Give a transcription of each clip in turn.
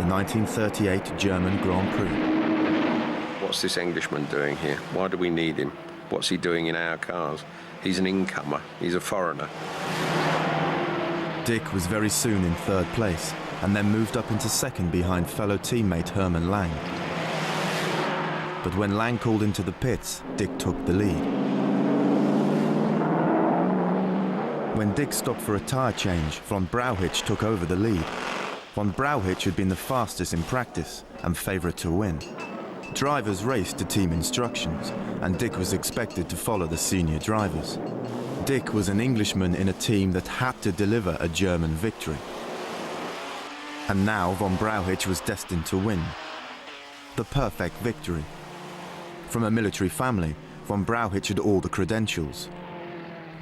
the 1938 German Grand Prix. What's this Englishman doing here? Why do we need him? What's he doing in our cars? He's an incomer. He's a foreigner. Dick was very soon in third place and then moved up into second behind fellow teammate Hermann Lang. But when Lang called into the pits, Dick took the lead. When Dick stopped for a tyre change, von Brauchitsch took over the lead. Von Brauchitsch had been the fastest in practice and favourite to win. Drivers raced to team instructions, and Dick was expected to follow the senior drivers. Dick was an Englishman in a team that had to deliver a German victory. And now von Brauchitsch was destined to win. The perfect victory. From a military family, von Brauchitsch had all the credentials.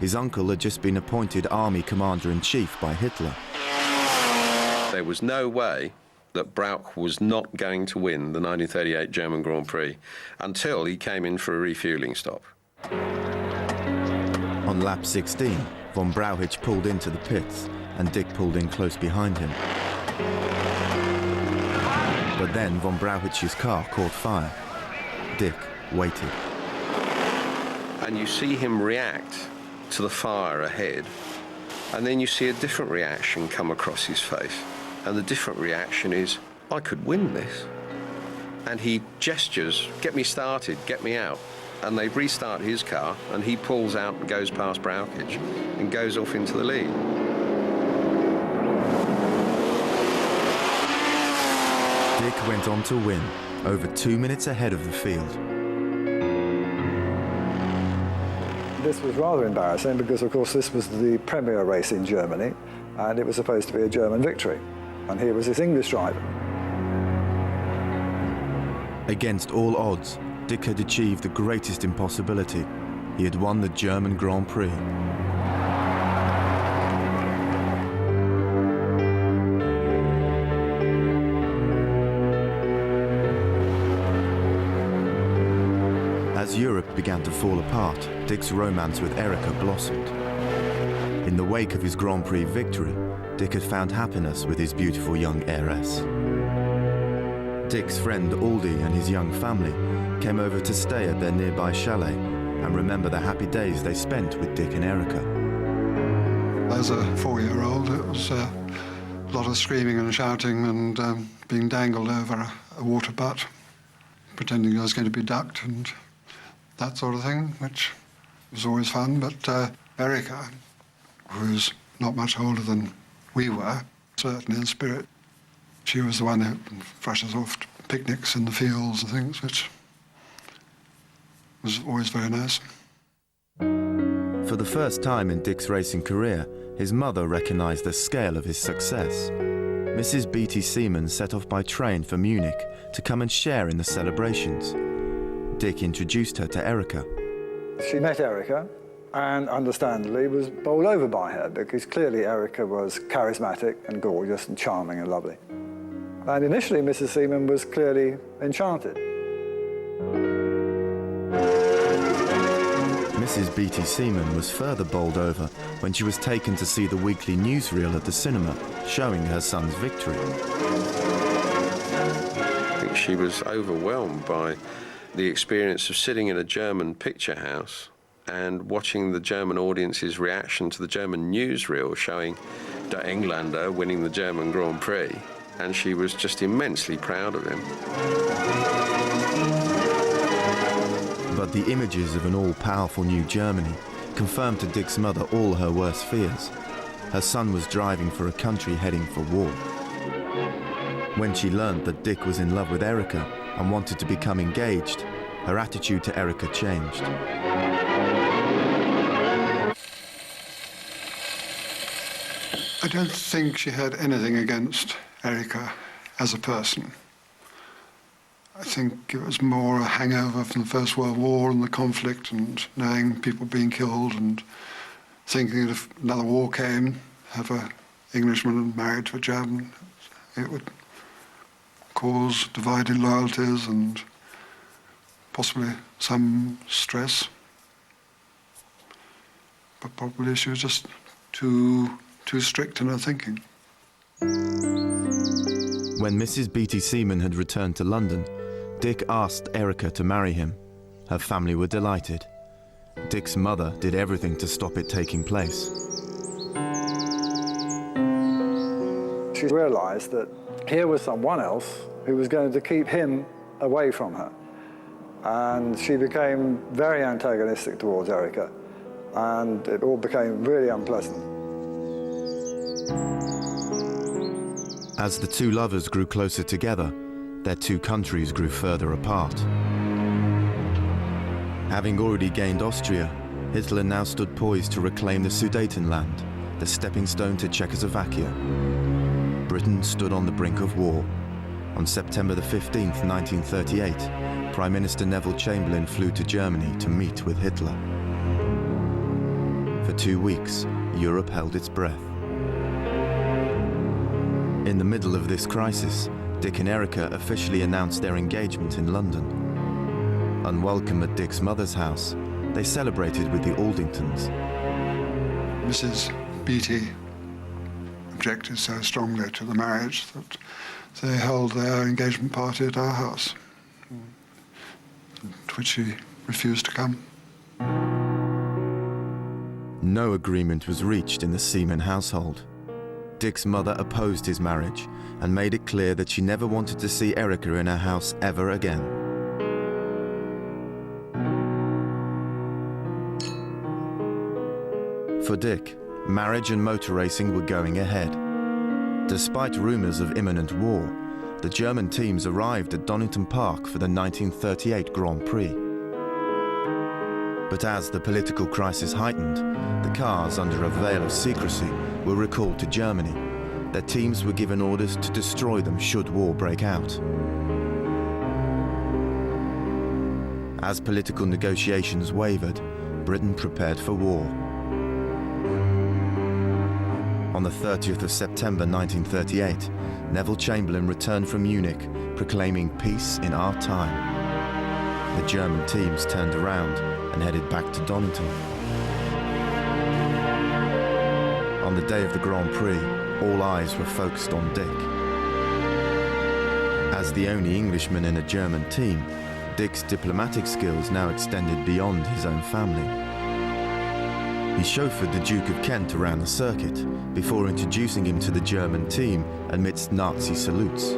His uncle had just been appointed army commander-in-chief by Hitler. There was no way that Brauch was not going to win the 1938 German Grand Prix until he came in for a refuelling stop. On lap 16, von Brauchitsch pulled into the pits and Dick pulled in close behind him. But then von Brauchitsch's car caught fire. Dick waited. And you see him react to the fire ahead, and then you see a different reaction come across his face. And the different reaction is, I could win this. And he gestures, get me started, get me out. And they restart his car, and he pulls out and goes past Brauchitsch and goes off into the lead. Dick went on to win, over 2 minutes ahead of the field. This was rather embarrassing because, of course, this was the premier race in Germany, and it was supposed to be a German victory. And here was this English driver. Against all odds, Dick had achieved the greatest impossibility. He had won the German Grand Prix. As Europe began to fall apart, Dick's romance with Erika blossomed. In the wake of his Grand Prix victory, Dick had found happiness with his beautiful young heiress. Dick's friend Aldi and his young family came over to stay at their nearby chalet and remember the happy days they spent with Dick and Erika. As a 4-year-old, it was a lot of screaming and shouting and being dangled over a water butt, pretending I was going to be ducked and that sort of thing, which was always fun. But Erika, who's not much older than we were, certainly in spirit, she was the one who brushed us off to picnics in the fields and things, which was always very nice. For the first time in Dick's racing career, his mother recognised the scale of his success. Mrs. B.T. Seaman set off by train for Munich to come and share in the celebrations. Dick introduced her to Erika. She met Erika and understandably was bowled over by her because clearly Erika was charismatic and gorgeous and charming and lovely. And initially Mrs. Seaman was clearly enchanted. Mrs. B.T. Seaman was further bowled over when she was taken to see the weekly newsreel at the cinema showing her son's victory. I think she was overwhelmed by the experience of sitting in a German picture house and watching the German audience's reaction to the German newsreel showing Der Engländer winning the German Grand Prix, and she was just immensely proud of him. But the images of an all-powerful new Germany confirmed to Dick's mother all her worst fears. Her son was driving for a country heading for war. When she learned that Dick was in love with Erika and wanted to become engaged, her attitude to Erika changed. I don't think she had anything against Erika as a person. I think it was more a hangover from the First World War and the conflict and knowing people being killed and thinking that if another war came, have an Englishman married to a German, it would cause divided loyalties and possibly some stress. But probably she was just too strict in her thinking. When Mrs. B.T. Seaman had returned to London, Dick asked Erica to marry him. Her family were delighted. Dick's mother did everything to stop it taking place. She realised that here was someone else who was going to keep him away from her. And she became very antagonistic towards Erica, and it all became really unpleasant. As the two lovers grew closer together, their two countries grew further apart. Having already gained Austria, Hitler now stood poised to reclaim the Sudetenland, the stepping stone to Czechoslovakia. Britain stood on the brink of war. On September the 15th, 1938, Prime Minister Neville Chamberlain flew to Germany to meet with Hitler. For 2 weeks, Europe held its breath. In the middle of this crisis, Dick and Erica officially announced their engagement in London. Unwelcome at Dick's mother's house, they celebrated with the Aldingtons. Mrs. Beattie objected so strongly to the marriage that they held their engagement party at our house, to which she refused to come. No agreement was reached in the Seaman household. Dick's mother opposed his marriage and made it clear that she never wanted to see Erica in her house ever again. For Dick, marriage and motor racing were going ahead. Despite rumours of imminent war, the German teams arrived at Donington Park for the 1938 Grand Prix. But as the political crisis heightened, the cars, under a veil of secrecy, were recalled to Germany. Their teams were given orders to destroy them should war break out. As political negotiations wavered, Britain prepared for war. On the 30th of September 1938, Neville Chamberlain returned from Munich, proclaiming peace in our time. The German teams turned around and headed back to Donington. On the day of the Grand Prix, all eyes were focused on Dick. As the only Englishman in a German team, Dick's diplomatic skills now extended beyond his own family. He chauffeured the Duke of Kent around the circuit before introducing him to the German team amidst Nazi salutes.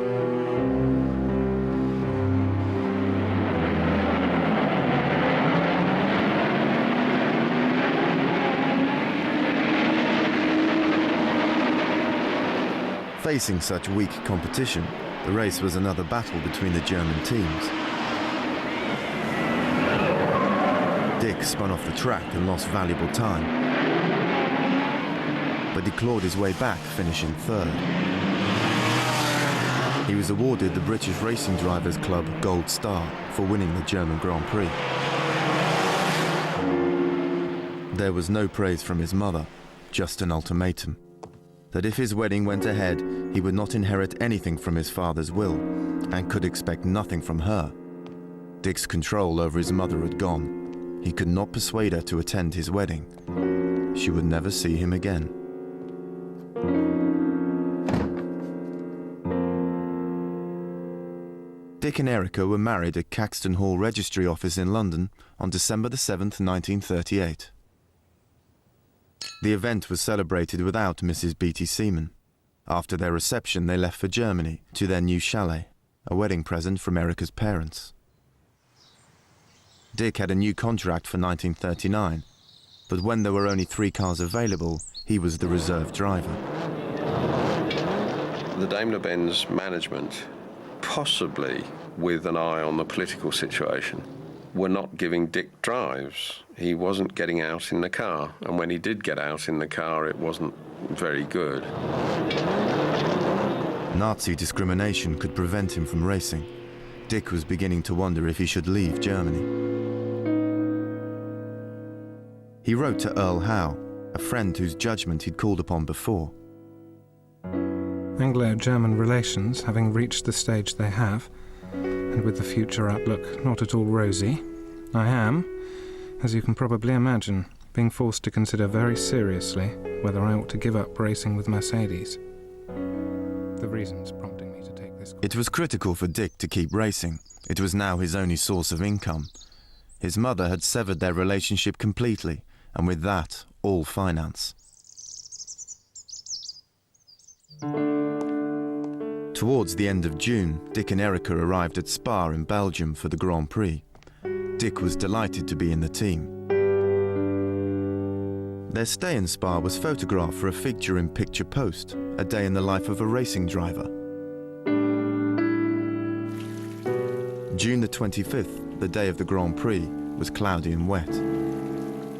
Facing such weak competition, the race was another battle between the German teams. Dick spun off the track and lost valuable time, but he clawed his way back, finishing third. He was awarded the British Racing Drivers Club Gold Star for winning the German Grand Prix. There was no praise from his mother, just an ultimatum. That if his wedding went ahead, he would not inherit anything from his father's will, and could expect nothing from her. Dick's control over his mother had gone. He could not persuade her to attend his wedding. She would never see him again. Dick and Erica were married at Caxton Hall Registry Office in London on December the 7th, 1938. The event was celebrated without Mrs. B.T. Seaman. After their reception, they left for Germany to their new chalet, a wedding present from Erica's parents. Dick had a new contract for 1939, but when there were only 3 cars available, he was the reserve driver. The Daimler-Benz management, possibly with an eye on the political situation, were not giving Dick drives. He wasn't getting out in the car, and when he did get out in the car, it wasn't very good. Nazi discrimination could prevent him from racing. Dick was beginning to wonder if he should leave Germany. He wrote to Earl Howe, a friend whose judgment he'd called upon before. Anglo-German relations having reached the stage they have, and with the future outlook not at all rosy, I am, as you can probably imagine, being forced to consider very seriously whether I ought to give up racing with Mercedes. The reasons prompting me to take this this. It was critical for Dick to keep racing. It was now his only source of income. His mother had severed their relationship completely, and with that, all finance. Towards the end of June, Dick and Erica arrived at Spa in Belgium for the Grand Prix. Dick was delighted to be in the team. Their stay in Spa was photographed for a picture-in-picture post, a day in the life of a racing driver. June the 25th, the day of the Grand Prix, was cloudy and wet.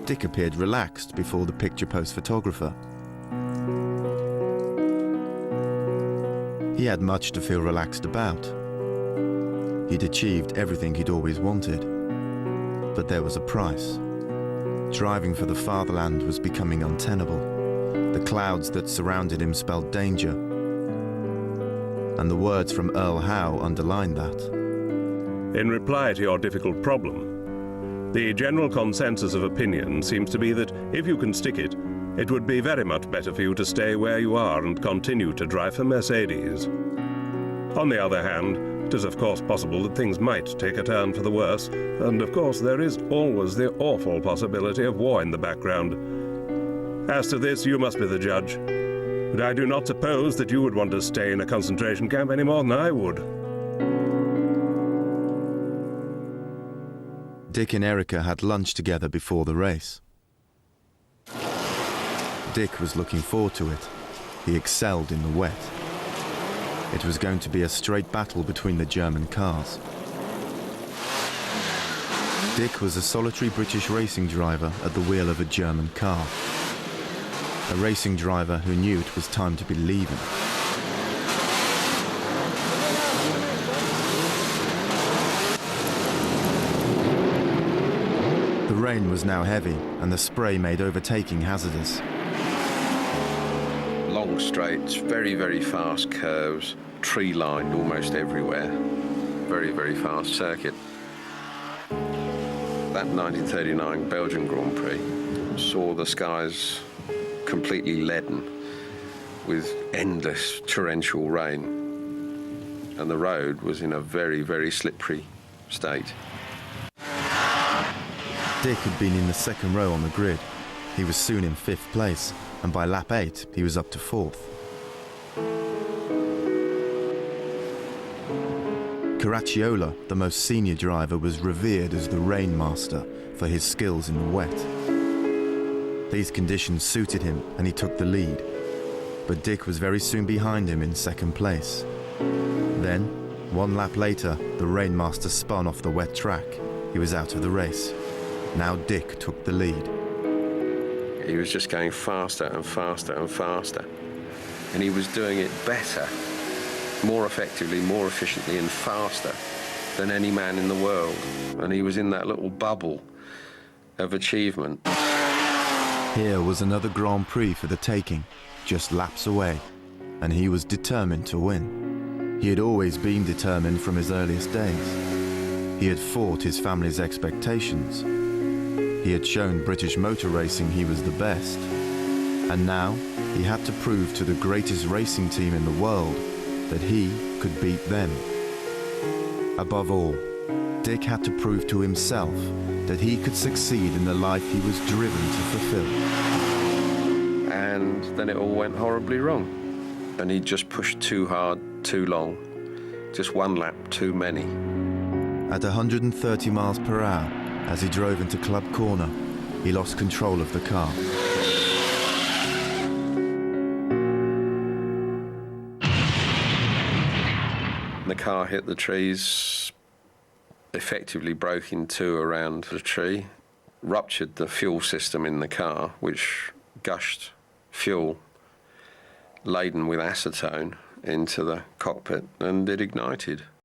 Dick appeared relaxed before the picture post photographer. He had much to feel relaxed about. He'd achieved everything he'd always wanted. But there was a price. Driving for the fatherland was becoming untenable. The clouds that surrounded him spelled danger. And the words from Earl Howe underlined that. In reply to your difficult problem, the general consensus of opinion seems to be that if you can stick it, it would be very much better for you to stay where you are and continue to drive for Mercedes. On the other hand, it is of course possible that things might take a turn for the worse, and of course there is always the awful possibility of war in the background. As to this, you must be the judge. But I do not suppose that you would want to stay in a concentration camp any more than I would. Dick and Erica had lunch together before the race. Dick was looking forward to it. He excelled in the wet. It was going to be a straight battle between the German cars. Dick was a solitary British racing driver at the wheel of a German car. A racing driver who knew it was time to be leaving. The rain was now heavy, and the spray made overtaking hazardous. Long straights, very, very fast curves, tree-lined almost everywhere. Very, very fast circuit. That 1939 Belgian Grand Prix saw the skies completely leaden with endless torrential rain. And the road was in a very, very slippery state. Dick had been in the second row on the grid. He was soon in 5th place, and by lap 8, he was up to 4th. Caracciola, the most senior driver, was revered as the rain master for his skills in the wet. These conditions suited him, and he took the lead. But Dick was very soon behind him in 2nd place. Then, 1 lap later, the rain master spun off the wet track. He was out of the race. Now Dick took the lead. He was just going faster and faster and faster. And he was doing it better, more effectively, more efficiently and faster than any man in the world. And he was in that little bubble of achievement. Here was another Grand Prix for the taking, just laps away, and he was determined to win. He had always been determined from his earliest days. He had fought his family's expectations. He had shown British motor racing he was the best. And now he had to prove to the greatest racing team in the world that he could beat them. Above all, Dick had to prove to himself that he could succeed in the life he was driven to fulfill. And then it all went horribly wrong. And he just pushed too hard, too long. Just 1 lap too many. At 130 miles per hour, as he drove into Club Corner, he lost control of the car. The car hit the trees, effectively broke in 2 around the tree, ruptured the fuel system in the car, which gushed fuel laden with acetone into the cockpit, and it ignited.